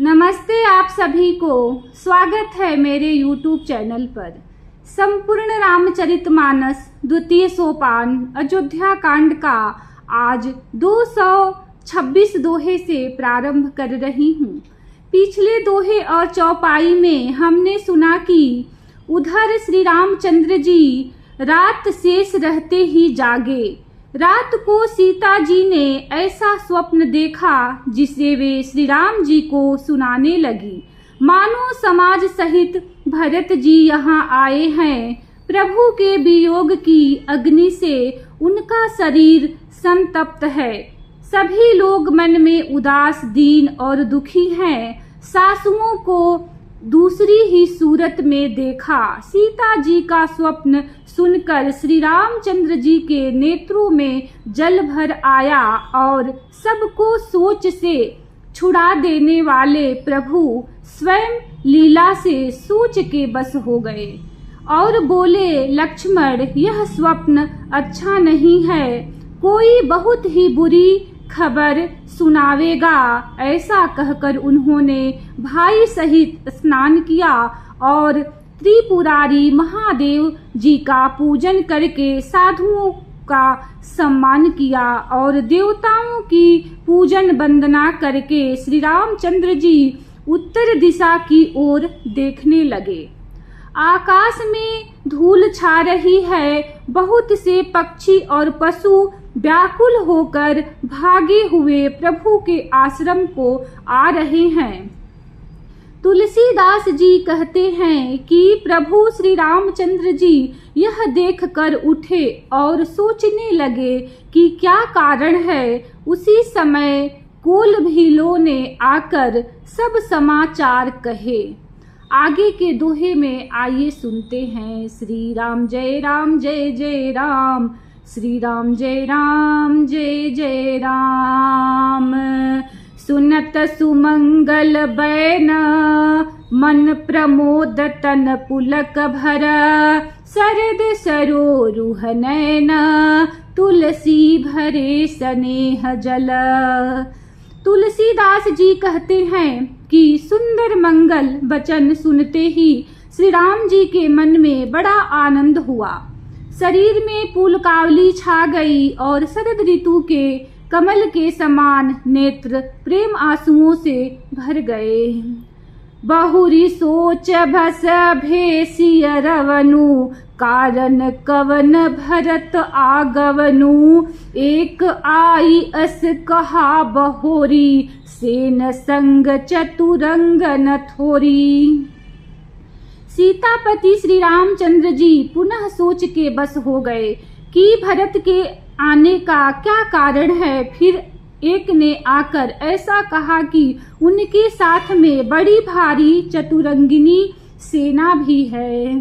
नमस्ते आप सभी को। स्वागत है मेरे YouTube चैनल पर। संपूर्ण रामचरितमानस द्वितीय सोपान अयोध्या कांड का आज 226 दोहे से प्रारंभ कर रही हूँ। पिछले दोहे और चौपाई में हमने सुना कि उधर श्री रामचंद्र जी रात शेष रहते ही जागे। रात को सीता जी ने ऐसा स्वप्न देखा जिसे वे श्री राम जी को सुनाने लगी। मानो समाज सहित भरत जी यहाँ आए हैं। प्रभु के वियोग की अग्नि से उनका शरीर संतप्त है। सभी लोग मन में उदास, दीन और दुखी हैं। सासुओं को दूसरी ही सूरत में देखा। सीता जी का स्वप्न सुनकर श्री रामचंद्र जी के नेत्रों में जल भर आया और सबको सोच से छुड़ा देने वाले प्रभु स्वयं लीला से सोच के बस हो गए और बोले, लक्ष्मण, यह स्वप्न अच्छा नहीं है। कोई बहुत ही बुरी खबर सुनावेगा। ऐसा कहकर उन्होंने भाई सहित स्नान किया और त्रिपुरारी महादेव जी का पूजन करके साधुओं का सम्मान किया और देवताओं की पूजन वंदना करके श्री रामचंद्र जी उत्तर दिशा की ओर देखने लगे। आकाश में धूल छा रही है। बहुत से पक्षी और पशु व्याकुल होकर भागे हुए प्रभु के आश्रम को आ रहे हैं। तुलसीदास जी कहते हैं कि प्रभु श्री रामचंद्र जी यह देखकर उठे और सोचने लगे कि क्या कारण है। उसी समय कोल भीलों ने आकर सब समाचार कहे। आगे के दोहे में आइए सुनते हैं। श्री राम जय राम जय जय राम, श्री राम जय राम जय जय राम। सुनत सुमंगल बैन, मन प्रमोद तन पुलक भर। शरद सरोरुह नयन, तुलसी भरे स्नेह जल। तुलसीदास जी कहते हैं कि सुंदर मंगल वचन सुनते ही श्री राम जी के मन में बड़ा आनंद हुआ। शरीर में पुलकावली छा गई और शरद ऋतु के कमल के समान नेत्र प्रेम आंसुओं से भर गए। बहुरी सोच भस भेसिय रवनु, कारण कवन भरत आगवनु। एक आई अस कहा बहोरी, सेन संग चतुरंग न थोरी। सीतापति श्री रामचंद्र जी पुनः सोच के बस हो गए कि भरत के आने का क्या कारण है। फिर एक ने आकर ऐसा कहा कि उनके साथ में बड़ी भारी चतुरंगिनी सेना भी है।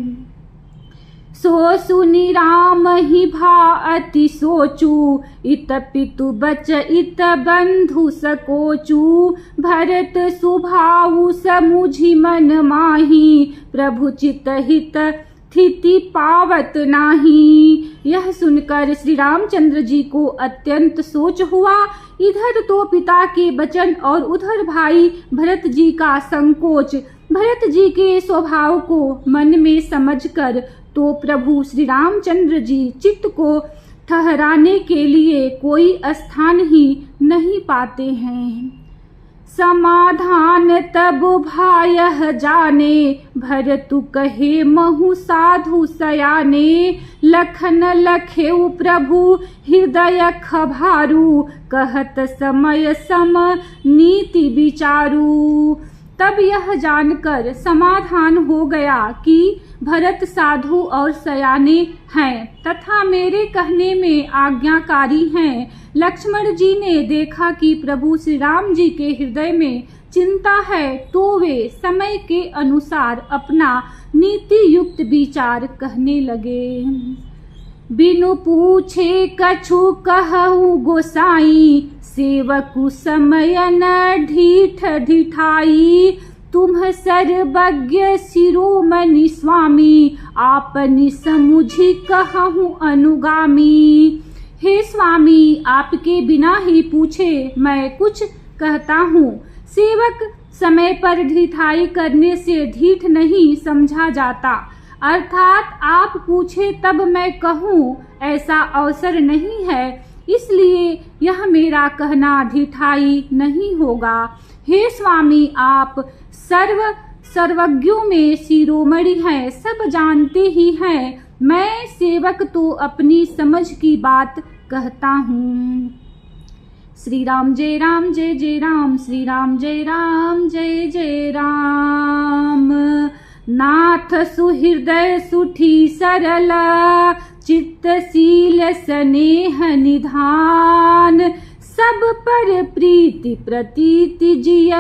सो सुनी राम ही भाअति सोचू, इत पितु बच इत बंधु सकोचू। भरत सुभाऊ समुझि मन माही, प्रभु चित हित स्थिति पावत नाही। यह सुनकर श्री रामचंद्र जी को अत्यंत सोच हुआ। इधर तो पिता के वचन और उधर भाई भरत जी का संकोच। भरत जी के स्वभाव को मन में समझकर तो प्रभु श्री रामचंद्र जी चित्त को ठहराने के लिए कोई स्थान ही नहीं पाते हैं। समाधान तब भायः जाने, भरतु कहे महु साधु सयाने। लखन लखेउ प्रभु हृदय खभारू, कहत समय सम नीति विचारू। तब यह जानकर समाधान हो गया कि भरत साधु और सयाने हैं तथा मेरे कहने में आज्ञाकारी हैं। लक्ष्मण जी ने देखा कि प्रभु श्री राम जी के हृदय में चिंता है तो वे समय के अनुसार अपना नीति युक्त विचार कहने लगे। बिनु पूछे कछु कहु गोसाई, सेवकु समय न ढीठ ढिठाई। तुम सर्वज्ञ शिरोमणि स्वामी, आपनि समुझि कहूँ अनुगामी। हे स्वामी, आपके बिना ही पूछे मैं कुछ कहता हूँ। सेवक समय पर ढिठाई करने से ढीठ नहीं समझा जाता, अर्थात आप पूछे तब मैं कहूँ ऐसा अवसर नहीं है, इसलिए यह मेरा कहना ढिठाई नहीं होगा। हे स्वामी, आप सर्वज्ञों में शिरोमणि हैं, सब जानते ही हैं। मैं सेवक तो अपनी समझ की बात कहता हूँ। श्री राम जय राम जय जय राम, श्री राम जय राम जय जय राम। नाथ सुहृदय सुठी सरल, चित्तशील स्नेह निधान। सब पर प्रीति प्रतीति जिय,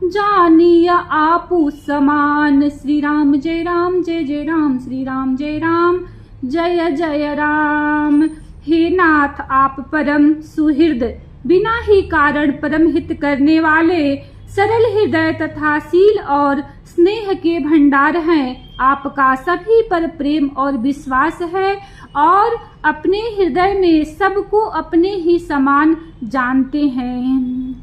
जानिय आपु समान। श्री राम जय राम जय जय राम, श्री राम जय राम जय जय राम। हे नाथ, आप परम सुहृद, बिना ही कारण परम हित करने वाले, सरल हृदय तथा शील और स्नेह के भंडार हैं। आपका सभी पर प्रेम और विश्वास है और अपने हृदय में सबको अपने ही समान जानते हैं।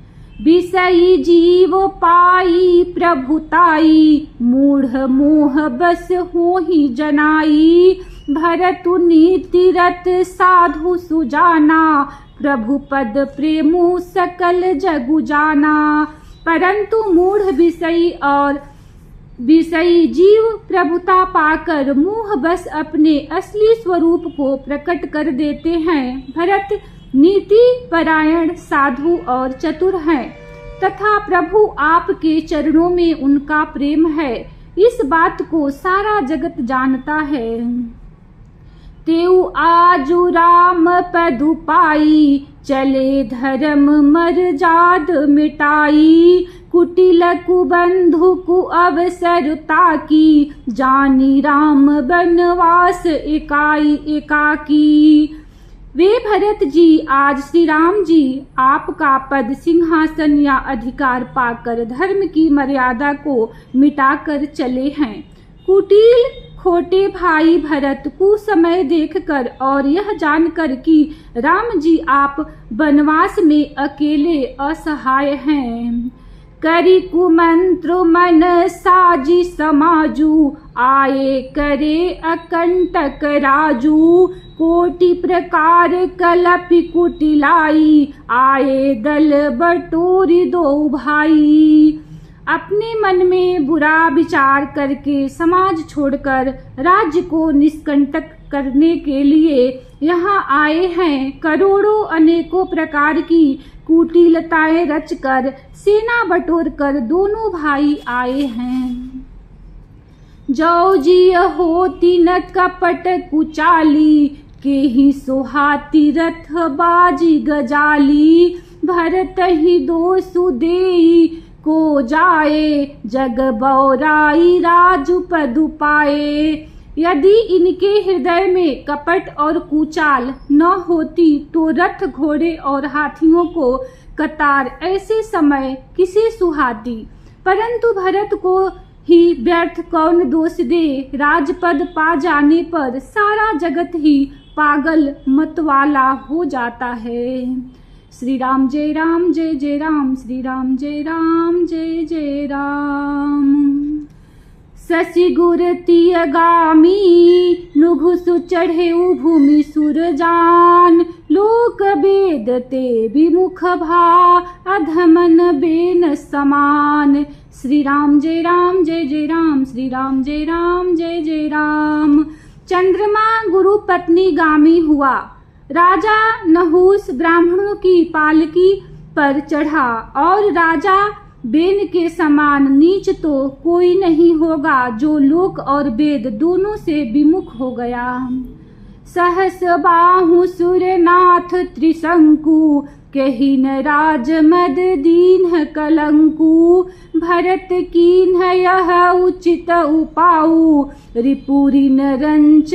विषयी जीव पाई प्रभुताई, मूढ़ मोह बस हो ही जनाई। भरतु नीति रत साधु सुजाना, प्रभु पद प्रेमु सकल जगु जाना। परंतु मूढ़ विषयी जीव प्रभुता पाकर मोह बस अपने असली स्वरूप को प्रकट कर देते हैं। भरत नीति परायण साधु और चतुर हैं तथा प्रभु आपके चरणों में उनका प्रेम है, इस बात को सारा जगत जानता है। तेउ आजु राम पदु पाई, चले धर्म मर्जाद मिटाई। कुटिल कुबंधु कु अवसर ताकी, जानी राम बनवास एकाई एकाकी। वे भरत जी आज श्री राम जी आपका पद सिंहासन या अधिकार पाकर धर्म की मर्यादा को मिटाकर चले हैं। कुटिल खोटे भाई भरत कुसमय देखकर और यह जानकर कि राम जी आप वनवास में अकेले असहाय हैं, करी कुमंत्र मन साजी समाजू। आए करे अकंटक राजू, कोटि प्रकार कलपि कुटिलाई। आए दल बटोरी दो भाई। अपने मन में बुरा विचार करके समाज छोड़कर राज्य को निष्कंटक करने के लिए यहाँ आए हैं। करोड़ों अनेकों प्रकार की कुटिलताएं रचकर सेना बटोर कर दोनों भाई आए हैं। जो जी होती न कपट कुचाली, के ही सोहाती रथ बाजी गजाली। भरत ही दो सुदेई को जाए, जग बौराई राजु पदु पाए। यदि इनके हृदय में कपट और कुचाल न होती तो रथ घोड़े और हाथियों को कतार ऐसे समय किसे सुहाती। परंतु भरत को ही व्यर्थ कौन दोष दे। राजपद पा जाने पर सारा जगत ही पागल मतवाला हो जाता है। श्री राम जय राम जय जय राम, श्री राम जय राम जय जय राम। शशि गुर तियगामी, नुघुसु चढ़े भूमि सुरजान। लोक वेद ते विमुख भा, अधमन बेन समान। श्री राम जय राम जय जय राम, श्री राम जय राम जय जय राम। चंद्रमा गुरु पत्नी गामी हुआ। राजा नहुस ब्राह्मणों की पालकी पर चढ़ा और राजा बेन के समान नीच तो कोई नहीं होगा जो लोक और वेद दोनों से विमुख हो गया। सहस बाहु सुरनाथ त्रिशंकु, कहिन राज मद दीन कलंकु। भरत कीन यह उचित उपाऊ, रिपुरी नरंच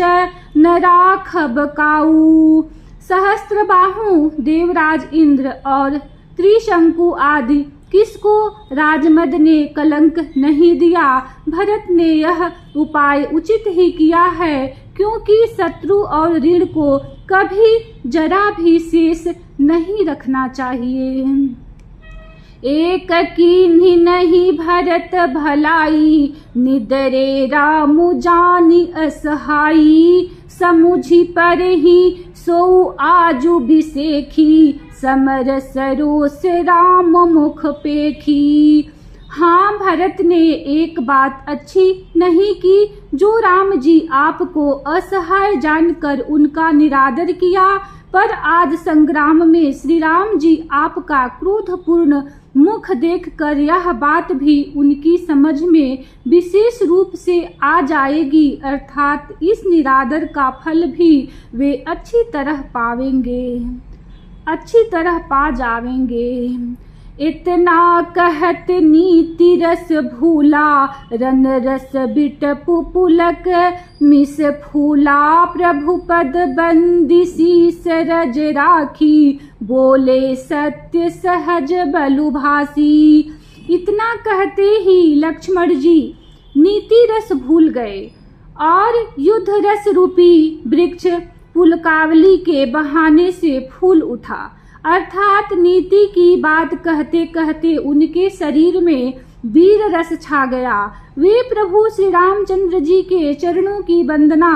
न राखब काऊ। सहस्त्र बाहु देवराज इंद्र और त्रिशंकु आदि किसको राजमद ने कलंक नहीं दिया। भरत ने यह उपाय उचित ही किया है, क्योंकि शत्रु और ऋण को कभी जरा भी शेष नहीं रखना चाहिए। एक कीन्ही नहीं भरत भलाई, निदरे रामु जानि असहाई। समुझि पर ही सो आजु बिसेखी, समर सरोस राम मुख पेखी। हाँ, भरत ने एक बात अच्छी नहीं की, जो राम जी आपको असहाय जानकर उनका निरादर किया, पर आज संग्राम में श्री राम जी आपका क्रोधपूर्ण मुख देखकर यह बात भी उनकी समझ में विशेष रूप से आ जाएगी, अर्थात इस निरादर का फल भी वे अच्छी तरह पा जावेंगे। इतना कहत नीति रस भूला, रन रस बिट पुपुलक मिस फूला। प्रभु पद बंदिसी सरज राखी, बोले सत्य सहज बलुभासी। इतना कहते ही लक्ष्मण जी नीति रस भूल गए और युद्ध रस रूपी वृक्ष पुलकावली के बहाने से फूल उठा, अर्थात नीति की बात कहते कहते उनके शरीर में वीर रस छा गया। वे प्रभु श्री रामचंद्र जी के चरणों की वंदना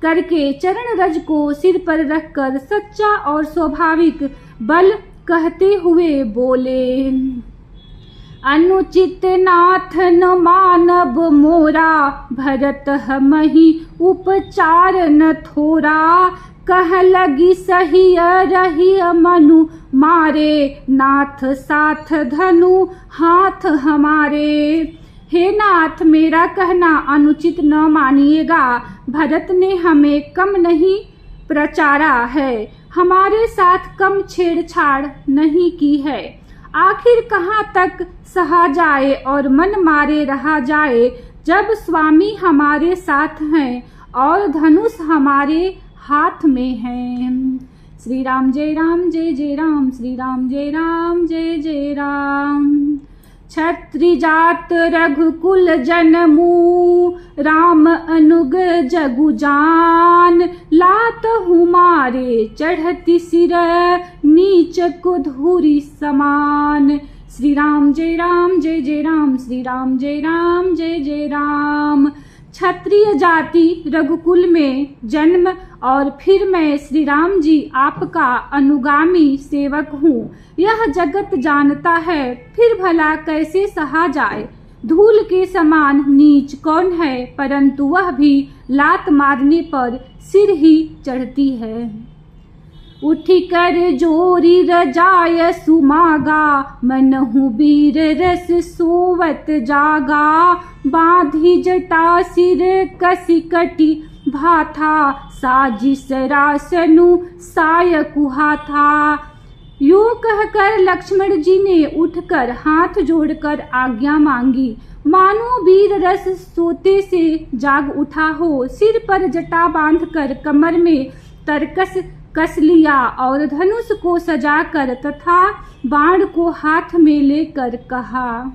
करके चरण रज को सिर पर रखकर सच्चा और स्वाभाविक बल कहते हुए बोले, अनुचित नाथ न मानव मोरा, भरत हमहि उपचार न थोरा। कह लगी सही रही मनु मारे, नाथ साथ धनु हाथ हमारे। हे नाथ, मेरा कहना अनुचित न मानिएगा। भरत ने हमें कम नहीं प्रचारा है, हमारे साथ कम छेड़छाड़ नहीं की है। आखिर कहाँ तक सहा जाए और मन मारे रहा जाए, जब स्वामी हमारे साथ हैं और धनुष हमारे हाथ में है। श्री राम जय राम जय जय राम, श्री राम जय राम जय जय राम। क्षत्रि जात रघुकुल जनमू, राम अनुग जगु जान। लात हुमारे चढ़ती सिर, नीच को धूरी समान। श्री राम जय राम जय जय राम, श्री राम जय राम जय जय राम। क्षत्रिय जाति रघुकुल में जन्म और फिर मैं श्री राम जी आपका अनुगामी सेवक हूँ, यह जगत जानता है, फिर भला कैसे सहा जाए। धूल के समान नीच कौन है, परंतु वह भी लात मारने पर सिर ही चढ़ती है। उठी कर जोरी रजाय सुमागा, मनहु वीर रस सोवत जागा। बांधी जटा सिर कसी कटी भाथा, साजी सरासनु साय कुहा था। यूं कहकर लक्ष्मण जी ने उठकर हाथ जोड़कर आज्ञा मांगी, मानो वीर रस सोते से जाग उठा हो। सिर पर जटा बांधकर कमर में तरकस कस लिया और धनुष को सजाकर तथा बाण को हाथ में लेकर कहा,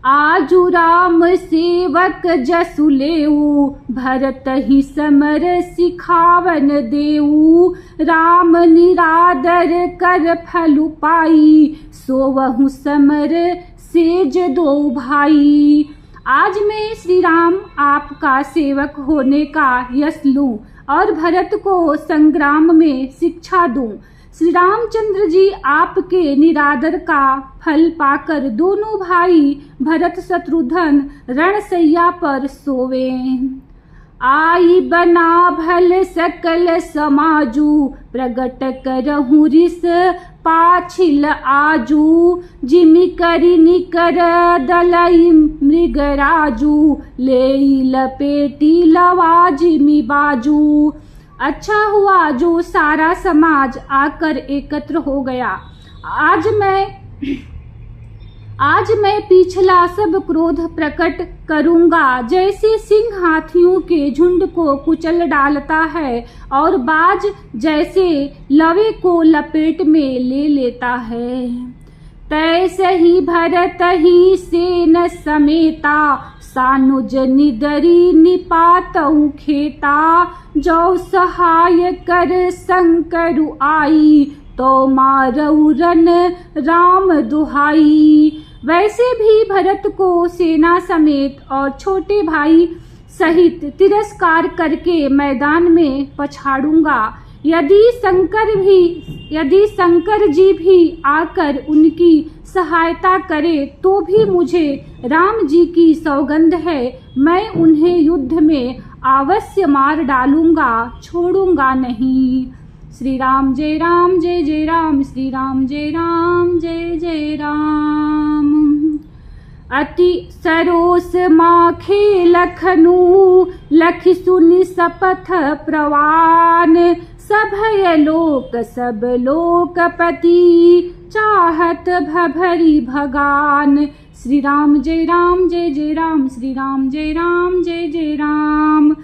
आजु राम सेवक जसु लेऊ, भरत ही समर सिखावन देऊ। राम निरादर कर फलु पाई, सोवहु समर सेज दो भाई। आज मैं श्री राम आपका सेवक होने का यश लूं और भरत को संग्राम में शिक्षा दूं। श्री रामचंद्र जी आपके निरादर का फल पाकर दोनों भाई भरत शत्रुघ्न रणसैया पर सोवे। आई बना भल सकल समाजू, प्रगट करहु रिस पाछिल आजू। जिमि करि निकर दलई मृगराजू, लेई लपेटी लवा जिमि बाजू। अच्छा हुआ जो सारा समाज आकर एकत्र हो गया। आज मैं पिछला सब क्रोध प्रकट करूंगा। जैसे सिंह हाथियों के झुंड को कुचल डालता है और बाज जैसे लवे को लपेट में ले लेता है, तैसे ही भरत ही सेन समेता। सानुज निदरी निपातऊ खेता, जो सहाय कर संकरु आई। तो मारऊ रन राम दुहाई। वैसे भी भरत को सेना समेत और छोटे भाई सहित तिरस्कार करके मैदान में पछाड़ूंगा। यदि शंकर जी भी आकर उनकी सहायता करे तो भी मुझे राम जी की सौगंध है, मैं उन्हें युद्ध में अवश्य मार डालूंगा, छोड़ूंगा नहीं। श्री राम जय राम जय जय राम, श्री राम जय राम जय जय राम। अति सरोस माखे लखनू, लख सुनि सपथ प्रवान। सभय लोक सब लोकपति, चाहत भभरी भगान। श्री राम जय राम जय जय राम, श्री राम जय राम जय जय राम।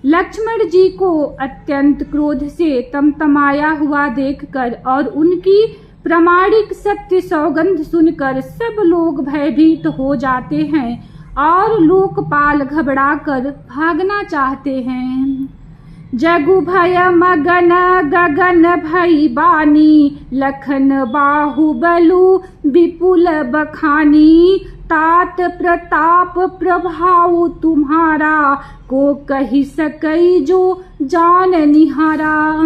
लक्ष्मण जी को अत्यंत क्रोध से तमतमाया हुआ देखकर और उनकी प्रामाणिक सत्य सौगंध सुनकर सब लोग भयभीत हो जाते हैं और लोकपाल घबराकर भागना चाहते हैं। जगु भय मगन गगन भई बानी, लखन बाहुबलु विपुल बखानी। तात प्रताप प्रभाव तुम्हारा, को कही सकई जो जान निहारा।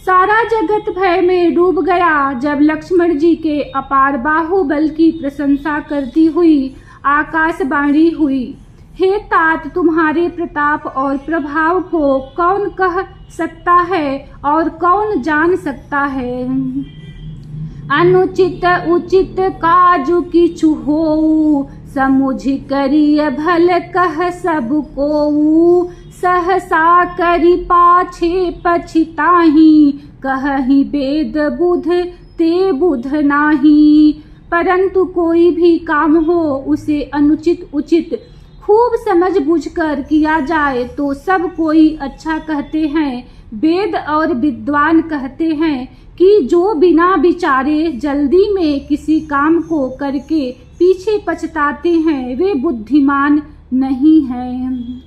सारा जगत भय में डूब गया जब लक्ष्मण जी के अपार बाहुबल की प्रशंसा करती हुई आकाशवाणी हुई। हे तात, तुम्हारे प्रताप और प्रभाव को कौन कह सकता है और कौन जान सकता है। अनुचित उचित काजु किछु होऊ, समुझ करिय भल कह सब कोऊ। सहसा करि पाछे पछिताही, कहहि वेद बुध ते बुध नाही। परंतु कोई भी काम हो उसे अनुचित उचित खूब समझ बूझकर किया जाए तो सब कोई अच्छा कहते हैं। वेद और विद्वान कहते हैं कि जो बिना विचारे जल्दी में किसी काम को करके पीछे पछताते हैं वे बुद्धिमान नहीं हैं।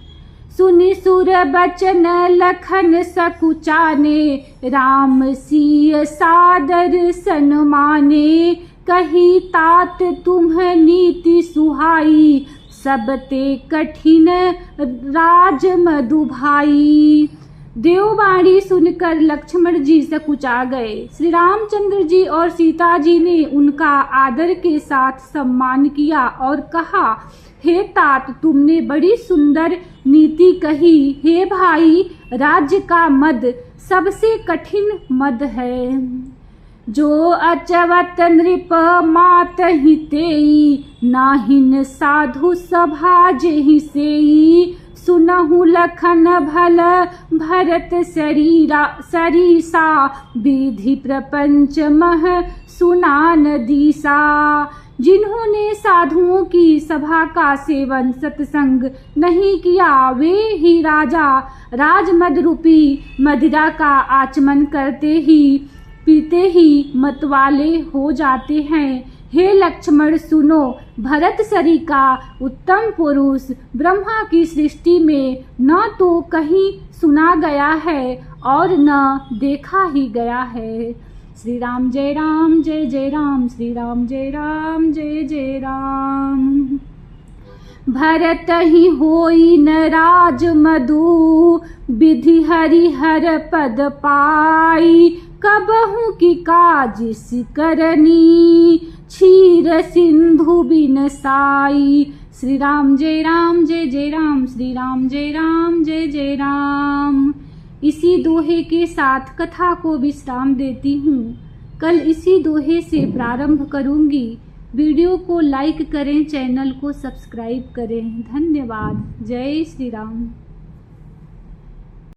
सुनि सुर बचन लखन सकुचाने, राम सिय सादर सन्माने। कही तात तुम नीति सुहाई, सबते कठिन राज मधु भाई। देववाणी सुनकर लक्ष्मण जी सकुचा गए। श्री रामचंद्र जी और सीता जी ने उनका आदर के साथ सम्मान किया और कहा, हे तात, तुमने बड़ी सुंदर नीति कही। हे भाई, राज्य का मद सबसे कठिन मद है। जो अचवत नृप मात ही तेई, नाहिन साधु सभा जेहि सेई। सुनहु लखन भल भरत सरीसा, विधि प्रपंच मह सुनान दीसा। जिन्होंने साधुओं की सभा का सेवन सत्संग नहीं किया वे ही राजा राजमद रूपी मदिरा का आचमन करते ही पीते ही मतवाले हो जाते हैं। हे लक्ष्मण सुनो, भरत सरी का उत्तम पुरुष ब्रह्मा की सृष्टि में न तो कहीं सुना गया है और न देखा ही गया है। श्री राम जय राम जय जय राम, श्री राम जय राम जय जय राम। भरत ही होई न राज मधु, विधि हरिहर पद पाई। कबहु की काजिस करनी, क्षीर सिंधु बिन साई। श्री राम जय राम जय जय राम, श्री राम जय राम जय जय राम। इसी दोहे के साथ कथा को विश्राम देती हूँ। कल इसी दोहे से प्रारंभ करूँगी। वीडियो को लाइक करें, चैनल को सब्सक्राइब करें। धन्यवाद। जय श्री राम।